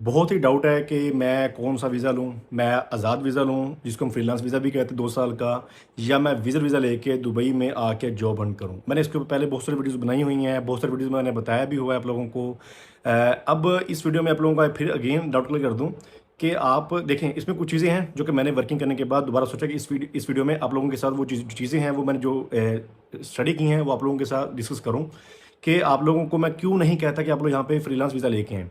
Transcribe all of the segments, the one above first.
बहुत ही डाउट है कि मैं कौन सा वीज़ा लूँ। मैं आज़ाद वीज़ा लूँ जिसको हम फ्रीलांस वीज़ा भी कहते हैं 2 साल का, या मैं विज़िट वीज़ा लेके दुबई में आके जॉब हंट करूँ। मैंने इसके ऊपर पहले बहुत सारी वीडियोज़ बनाई हुई हैं, बहुत सारी वीडियोज़ मैंने बताया भी हुआ है आप लोगों को। अब इस वीडियो में आप लोगों का फिर अगेन डाउट क्लियर कर दूँ कि आप देखें, इसमें कुछ चीज़ें हैं जो कि मैंने वर्किंग करने के बाद दोबारा सोचा कि इस वीडियो में आप लोगों के साथ वो चीज़ें हैं, वो मैंने जो स्टडी की हैं वो आप लोगों के साथ डिस्कस करूँ कि आप लोगों को मैं क्यों नहीं कहता कि आप लोग यहाँ पे फ्रीलांस वीज़ा लेके आएँ।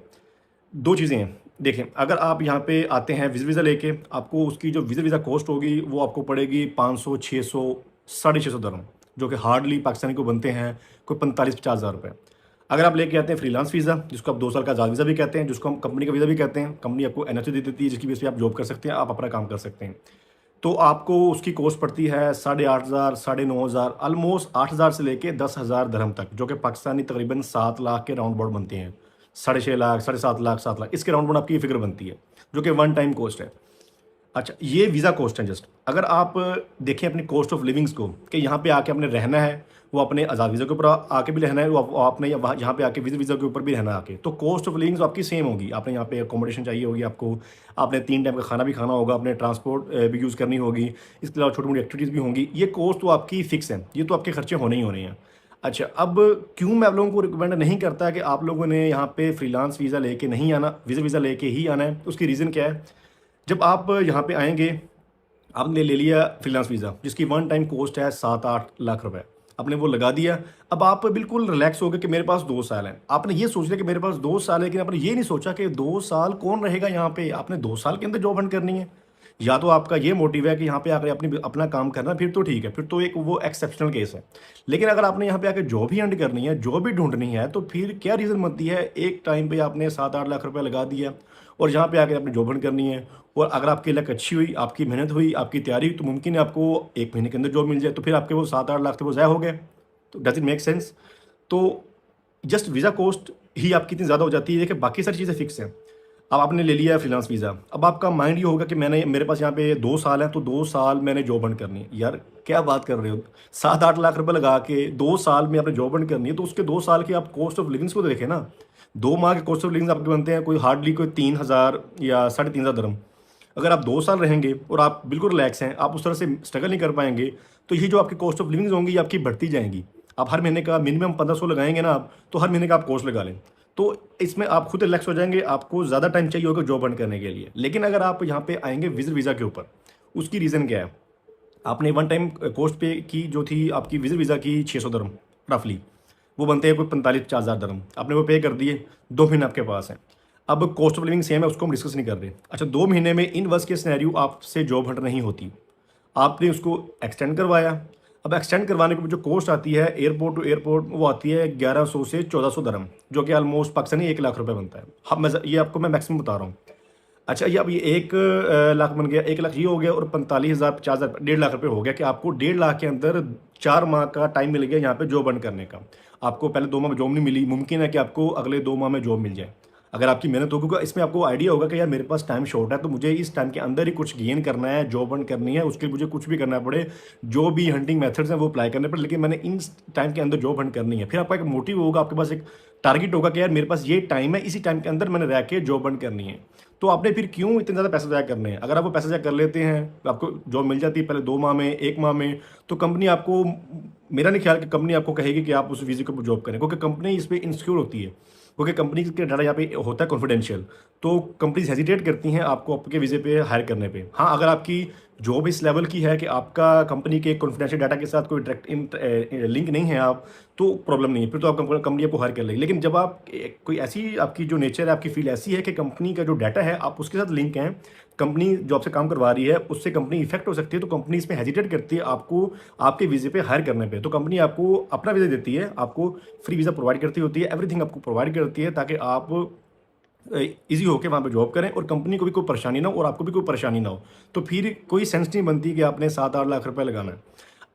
2 चीज़ें हैं। देखें, अगर आप यहाँ पे आते हैं विज़िट वीज़ा लेके, आपको उसकी जो विज़िट वीज़ा कॉस्ट होगी वो आपको पड़ेगी 500, 600, 650 दिरहम, जो कि हार्डली पाकिस्तानी को बनते हैं कोई 45-50 हज़ार रुपए। अगर आप लेके आते हैं फ्रीलांस वीज़ा, जिसको आप 2 साल का आज़ाद वीज़ा भी कहते हैं, जिसको हम कंपनी का वीज़ा भी कहते हैं, कंपनी आपको एनओसी दे देती है जिसकी बेस पे आप जॉब कर सकते हैं, आप अपना काम कर सकते हैं। तो आपको उसकी कॉस्ट पड़ती है 8,500, साढ़े 9,000, ऑलमोस्ट 8,000 से लेके 10,000 दिरहम तक, जो कि पाकिस्तानी तकरीबन 7 लाख के राउंड अबाउट बनते हैं। साढ़े 6 लाख, साढ़े 7 लाख, 7 लाख, इसके राउंड अबाउट आपकी ये फिगर बनती है, जो कि वन टाइम कॉस्ट है। अच्छा, ये वीज़ा कॉस्ट है जस्ट। अगर आप देखें अपनी कॉस्ट ऑफ लिविंग्स को कि यहाँ पे आके आपने रहना है, वो अपने आज़ाद वीज़ा के ऊपर आके भी रहना है, वो आपने वहाँ यहाँ पे आके विज़ा वीज़ा के ऊपर भी रहना है आके, तो कॉस्ट ऑफ लिविंग्स आपकी सेम होगी। आपने यहाँ पे अकोमोडेशन चाहिए होगी आपको, आपने 3 टाइम का खाना भी खाना होगा, आपने ट्रांसपोर्ट भी यूज़ करनी होगी, इसके अलावा छोटी-मोटी एक्टिविटीज़ भी होंगी। ये कॉस्ट तो आपकी फ़िक्स है, ये तो आपके खर्चे होने ही होने हैं। अच्छा, अब क्यों मैं आप लोगों को रिकमेंड नहीं करता कि आप लोगों ने यहाँ पे फ्रीलांस वीज़ा लेके नहीं आना, विज़ा वीज़ा लेके ही आना है, उसकी रीज़न क्या है? जब आप यहाँ पे आएँगे, आपने ले लिया फ्रीलांस वीज़ा जिसकी वन टाइम कॉस्ट है 7-8 लाख रुपए। आपने वो लगा दिया, अब आप बिल्कुल रिलैक्स हो गए कि मेरे पास 2 साल हैं। आपने ये सोच लिया कि मेरे पास 2 साल है, लेकिन आपने ये नहीं सोचा कि 2 साल कौन रहेगा यहाँ पे? आपने 2 साल के अंदर जॉब हंट करनी है। या तो आपका ये मोटिव है कि यहाँ पे आकर अपना काम करना, फिर तो ठीक है, फिर तो एक वो एक्सेप्शनल केस है। लेकिन अगर आपने यहाँ पे आके जॉब ही हंट करनी है, जॉब ही ढूँढनी है, तो फिर क्या रीज़न बनती है? एक टाइम पे आपने 7-8 लाख रुपए लगा दिया और यहाँ पे आके आपने जॉब हंट करनी है, और अगर आपकी लक अच्छी हुई, आपकी मेहनत हुई, आपकी तैयारी हुई, तो मुमकिन है आपको 1 महीने के अंदर जॉब मिल जाए, तो फिर आपके वो 7-8 लाख थे वो ज़ाया हो गए। तो डज़ इट मेक सेंस? तो जस्ट वीज़ा कॉस्ट ही आपकी इतनी ज़्यादा हो जाती है, देखिए बाकी सारी चीज़ें फ़िक्स हैं। अब आपने ले लिया है फ्रीलांस वीज़ा, अब आपका माइंड ये होगा कि मेरे पास यहाँ पे 2 साल हैं, तो 2 साल मैंने जॉब हंट करनी है। यार, क्या बात कर रहे हो? 7-8 लाख रुपए लगा के 2 साल में आपने जॉब हंट करनी है, तो उसके 2 साल की आप कॉस्ट ऑफ लिविंग्स को तो देखें ना। 2 माह के कॉस्ट ऑफ लिविंग्स आपके बनते हैं कोई हार्डली कोई 3,000 या साढ़े 3,000 दिरहम। अगर आप 2 साल रहेंगे और आप बिल्कुल रिलैक्स हैं, आप उस तरह से स्ट्रगल नहीं कर पाएँगे, तो ये जो आपकी कॉस्ट ऑफ लिविंग्स होंगी, ये आपकी बढ़ती जाएँगी। आप हर महीने का मिनिमम 1500 लगाएँगे ना आप, तो हर महीने का आप कॉस्ट लगा लें। तो इसमें आप खुद रिलैक्स हो जाएँगे, आपको ज़्यादा टाइम चाहिए होगा जॉब हंट करने के लिए। लेकिन अगर आप यहाँ पे आएँगे विज़िट वीज़ा के ऊपर, उसकी रीज़न क्या है? आपने वन टाइम कॉस्ट पे की जो थी आपकी विज़िट वीज़ा की 600 दिरहम रफ़ली, वो बनते हैं कोई 45-50 हज़ार दिरहम। आपने वो पे कर दिए, 2 महीने आपके पास हैं। अब कॉस्ट ऑफ लिविंग सेम है, उसको हम डिस्कस नहीं कर रहे। अच्छा, 2 महीने में इन वर्स्ट केस सिनेरियो आपसे जॉब हंट नहीं होती। आपने उसको एक्सटेंड करवाया। अब एक्सटेंड करवाने के ऊपर जो कॉस्ट आती है एयरपोर्ट टू एयरपोर्ट, वो आती है 1100 से 1400 दिरहम, जो कि ऑलमोस्ट पाकिस्तानी 1 लाख रुपए बनता है। हाँ, ये आपको मैं मैक्सिमम बता रहा हूँ। अच्छा, ये अब ये 1 लाख बन गया, 1 लाख ये हो गया, और 45,000, 50,000, 1.5 लाख रुपए हो गया कि आपको 1.5 लाख के अंदर 4 माह का टाइम मिल गया यहाँ पे जॉब बंद करने का। आपको पहले 2 माह में जॉब नहीं मिली, मुमकिन है कि आपको अगले 2 माह में जॉब मिल जाए। अगर आपकी मेहनत होगी, क्योंकि इसमें आपको आइडिया होगा कि यार मेरे पास टाइम शॉर्ट है, तो मुझे इस टाइम के अंदर ही कुछ गेन करना है, जॉब बंद करनी है, उसके लिए मुझे कुछ भी करना पड़े, जो भी हंटिंग मेथड्स हैं वो अप्लाई करने पड़े, लेकिन मैंने इन टाइम के अंदर जॉब हंट करनी है। फिर आपका एक मोटिव होगा, आपके पास एक टारगेट होगा कि यार मेरे पास ये टाइम है, इसी टाइम के अंदर मैंने रह के जॉब बंद करनी है। तो आपने फिर क्यों इतने ज़्यादा पैसे ज़ाया करने हैं? अगर आप वो पैसे ज़ाया कर लेते हैं, आपको जॉब मिल जाती है पहले 2 माह में, 1 माह में, तो कंपनी आपको, मेरा नहीं ख्याल कि कंपनी आपको कहेगी कि आप उस वीज़े के ऊपर जॉब करें, क्योंकि कंपनी इस पे इनसिक्योर होती है, क्योंकि कंपनी के डाटा यहाँ पे होता है कॉन्फिडेंशियल। तो कंपनीज़ हेजिटेट करती हैं आपको आपके वीज़े पे हायर करने पे। हाँ, अगर आपकी जॉब इस लेवल की है कि आपका कंपनी के कॉन्फिडेंशियल डाटा के साथ कोई डायरेक्ट लिंक नहीं है आप, तो प्रॉब्लम नहीं है, फिर तो आप कंपनी आपको हायर कर लेगी। लेकिन जब आप कोई ऐसी आपकी जो नेचर है, आपकी फील्ड ऐसी है कि कंपनी का जो डाटा है आप उसके साथ लिंक हैं, कंपनी जो आपसे काम करवा रही है उससे कंपनी इफेक्ट हो सकती है, तो कंपनी इसमें हेजिटेट करती है आपको आपके वीज़े पे हायर करने पे। तो कंपनी आपको अपना वीज़ा देती है, आपको फ्री वीज़ा प्रोवाइड करती होती है, एवरीथिंग आपको प्रोवाइड करती है, ताकि आप ईज़ी होके वहाँ पे जॉब करें और कंपनी को भी कोई परेशानी ना हो और आपको भी कोई परेशानी ना हो। तो फिर कोई सेंस नहीं बनती कि आपने 7-8 लाख रुपए लगाना है।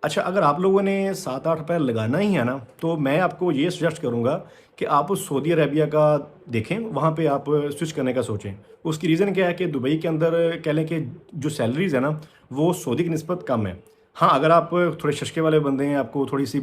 अच्छा, अगर आप लोगों ने 7-8 रुपए लगाना ही है ना, तो मैं आपको ये सजेस्ट करूँगा कि आप सऊदी अरेबिया का देखें, वहाँ पे आप स्विच करने का सोचें। उसकी रीज़न क्या है कि दुबई के अंदर कह लें कि जो सैलरीज़ है ना, वो सऊदी की निस्बत कम है। हाँ, अगर आप थोड़े शशके वाले बंदे हैं, आपको थोड़ी-सी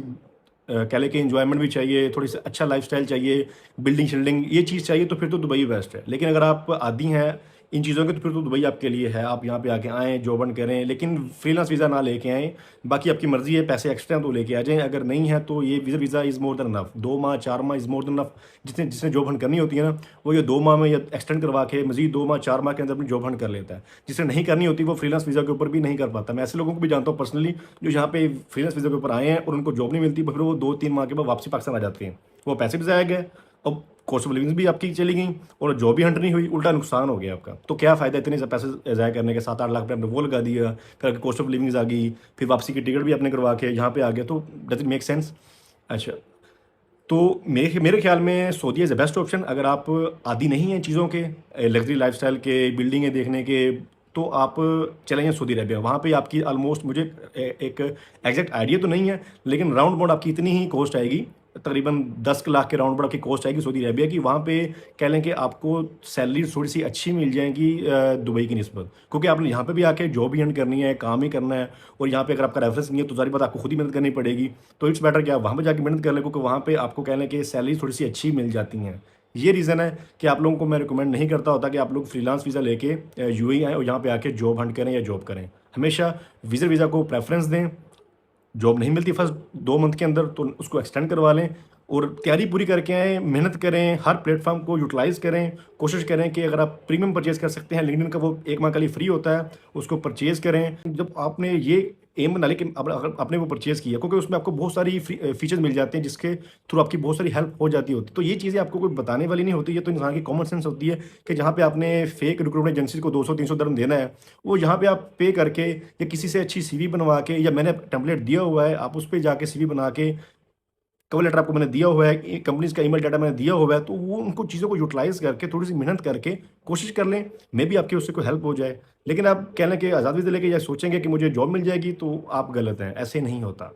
कह लें कि एन्जॉयमेंट भी चाहिए, थोड़ी-सी अच्छा लाइफ़स्टाइल चाहिए, बिल्डिंग शिल्डिंग ये चीज़ चाहिए तो फिर तो दुबई बेस्ट है। लेकिन अगर आप आदी हैं इन चीज़ों के तो फिर तो दुबई आपके लिए है। आप यहाँ पे आके आएँ, जॉब अर्न करें, लेकिन फ्रीलांस वीज़ा ना लेके आएँ। बाकी आपकी मर्ज़ी है, पैसे एक्स्ट्रा हैं तो लेके आ जाएँ, अगर नहीं है तो ये visa is more than enough. 2 माह, 4 माह इज़ मोर देन इनफ। जिसने जिसने जॉब हंट करनी होती है ना, वो ये 2 माह में या एक्सटेंड करवा के मज़ीद 2 माह, 4 माह के अंदर अपनी जॉब हंट कर लेता है। जिसे नहीं करनी होती वो फ्रीलांस वीज़ा के ऊपर भी नहीं कर पाता। मैं ऐसे लोगों को भी जानता हूँ पर्सनली जो यहाँ पे फ्रीलांस वीज़ा के ऊपर आए हैं और उनको जॉब नहीं मिलती, फिर वो 2-3 माह के बाद वापसी पाकिस्तान आ जाते हैं। वो पैसे भी ज़ाया गए, अब कॉस्ट ऑफ लिविंग भी आपकी चली गई और जॉब भी हंट नहीं हुई, उल्टा नुकसान हो गया आपका। तो क्या फ़ायदा इतने पैसे ज़ाया करने के, 7-8 लाख रुपए आपने वो लगा दिया, फिर आपकी कॉस्ट ऑफ लिविंग्स आ गई, फिर वापसी की टिकट भी आपने करवा के यहाँ पे आ गया, तो डज़ इट मेक सेंस? अच्छा, तो मेरे मेरे ख़्याल में सऊदीया इज़ द बेस्ट ऑप्शन अगर आप आदी नहीं हैं चीज़ों के, लग्ज़री लाइफ़स्टाइल के, बिल्डिंगें देखने के, तो आप चले जाएँ सऊदी अरबिया। वहाँ पे आपकी ऑलमोस्ट मुझे एक एग्ज़ैक्ट आइडिया तो नहीं है, लेकिन राउंड अबाउट आपकी इतनी ही कॉस्ट आएगी, तकरीबन 10 लाख के राउंड अबाउट आपकी कॉस्ट आएगी सऊदी अरबिया की। वहाँ पे कह लें कि आपको सैलरी थोड़ी-सी अच्छी मिल जाएगी दुबई की निस्बत। क्योंकि आपने यहाँ पे भी आके जॉब ही अर्न करनी है, काम ही करना है और यहाँ पे अगर आपका रेफ़रेंस नहीं है, तो ज़ाहिर बात है आपको खुद ही मेहनत करनी पड़ेगी। तो इट्स बेटर कि आप वहाँ पे जाके मेहनत कर लें, क्योंकि वहाँ पे आपको कह लें कि सैलरी थोड़ी-सी अच्छी मिल जाती हैं। ये रीज़न है कि आप लोगों को मैं रिकमेंड नहीं करता होता कि आप लोग फ्रीलांस वीज़ा लेके यूएई आएँ और यहाँ पे आके जॉब हंट करें या जॉब करें। हमेशा विज़िट वीज़ा को प्रेफ़रेंस दें। जॉब नहीं मिलती फर्स्ट 2 मंथ के अंदर तो उसको एक्सटेंड करवा लें और तैयारी पूरी करके आएँ, मेहनत करें, हर प्लेटफ़ॉर्म को यूटिलाइज़ करें। कोशिश करें कि अगर आप प्रीमियम परचेज़ कर सकते हैं, लिंक्डइन का वो 1 माह के लिए फ्री होता है, उसको परचेज़ करें। जब आपने ये एम बना ली कि अब अगर आपने वो परचेज़ किया, क्योंकि उसमें आपको बहुत सारी फीचर्स मिल जाते हैं जिसके थ्रू आपकी बहुत सारी हेल्प हो जाती होती है। तो ये चीज़ें आपको कोई बताने वाली नहीं होती, ये तो इंसान की कॉमन सेंस होती है कि जहाँ पे आपने फेक रिक्रूटमेंट एजेंसीज़ को 200-300 दिरहम देना है, वो यहाँ पे आप पे करके या किसी से अच्छी सीवी बनवा के, या मैंने टेम्पलेट दिया हुआ है, आप उस पे जाके सीवी बना के, कवर लेटर आपको मैंने दिया हुआ है, कंपनीज़ का ईमेल डाटा मैंने दिया हुआ है, तो वो उनको चीज़ों को यूटिलाइज़ करके थोड़ी-सी मेहनत करके कोशिश कर लें, मेबी आपकी उससे कोई हेल्प हो जाए। लेकिन आप कह लें कि आज़ाद वीज़ा लेके या सोचेंगे कि मुझे जॉब मिल जाएगी, तो आप गलत हैं, ऐसे नहीं होता।